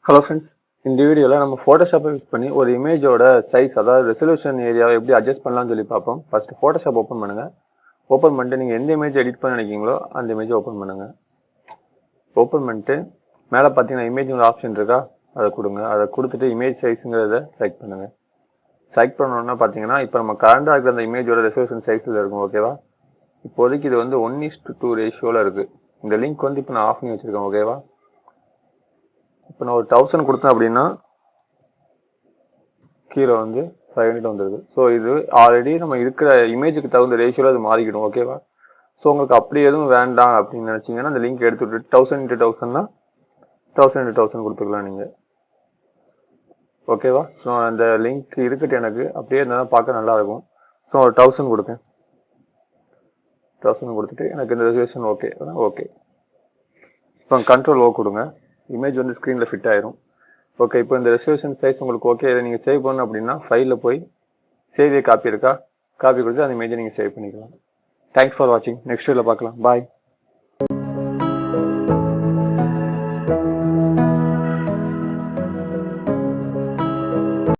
Hello friends, இந்த வீடியோவில் நம்ம ஃபோட்டோஷாப்பை யூஸ் பண்ணி ஒரு இமேஜோட சைஸ், அதாவது ரெசல்யூஷன் ஏரியாவை எப்படி அட்ஜஸ்ட் பண்ணலாம்னு சொல்லி பார்ப்போம். ஃபர்ஸ்ட் ஃபோட்டோஷாப் ஓப்பன் பண்ணுங்க. ஓப்பன் பண்ணிட்டு நீங்கள் எந்த இமேஜ் எடிட் பண்ண நினைக்கிறீங்களோ அந்த இமேஜை ஓப்பன் பண்ணுங்க. ஓப்பன் பண்ணிட்டு மேலே பார்த்தீங்கன்னா இமேஜ் ஆப்ஷன் இருக்கா, அதை கொடுங்க. அதை கொடுத்துட்டு இமேஜ் சைஸுங்கிறத செலக்ட் பண்ணுங்க. செலக்ட் பண்ணோன்னா பார்த்தீங்கன்னா இப்போ நம்ம கரண்டாக இருக்கிற அந்த இமேஜோட ரெசல்யூஷன் சைஸில் இருக்கும். ஓகேவா? இப்போதைக்கு இது வந்து 1:2 ரேஷியோவில் இருக்குது. இந்த லிங்க் வந்து இப்போ நான் ஆஃப் பண்ணி வச்சுருக்கேன். ஓகேவா? இப்போ நான் ஒரு 1000 கொடுத்தேன் அப்படின்னா கீழே வந்து 500 வந்துடுது. ஸோ இது ஆல்ரெடி நம்ம இருக்கிற இமேஜுக்கு தகுந்த ரேஷியோவில் அது மாறிக்கிடும். ஓகேவா? ஸோ உங்களுக்கு அப்படி எதுவும் வேண்டாம் அப்படின்னு நினச்சிங்கன்னா அந்த லிங்க் எடுத்து விட்டுட்டு 1000x1000னா 1000x1000 கொடுத்துக்கலாம் நீங்கள். ஓகேவா? ஸோ அந்த லிங்க் இருக்கட்டு, எனக்கு அப்படியே இருந்தால் பார்க்க நல்லா இருக்கும். ஸோ ஒரு 1000 கொடுத்தேன். 1000 கொடுத்துட்டு எனக்கு இந்த ரெசல்யூஷன் ஓகே. ஓகே, இப்போ கண்ட்ரோல் ஓ கொடுங்க. இமேஜ் வந்து ஸ்க்ரீனில் ஃபிட் ஆயிரும். ஓகே, இப்போ இந்த ரெசல்யூஷன் சைஸ் உங்களுக்கு ஓகே. இதை நீங்கள் சேவ் பண்ணணும் அப்படின்னா ஃபைலில் போய் சேவ் காப்பி இருக்கா, காப்பி கொடுத்து அந்த இமேஜை நீங்கள் சேவ் பண்ணிக்கலாம். தேங்க்ஸ் ஃபார் வாட்சிங். நெக்ஸ்ட் வீடியோவில் பார்க்கலாம். பாய்.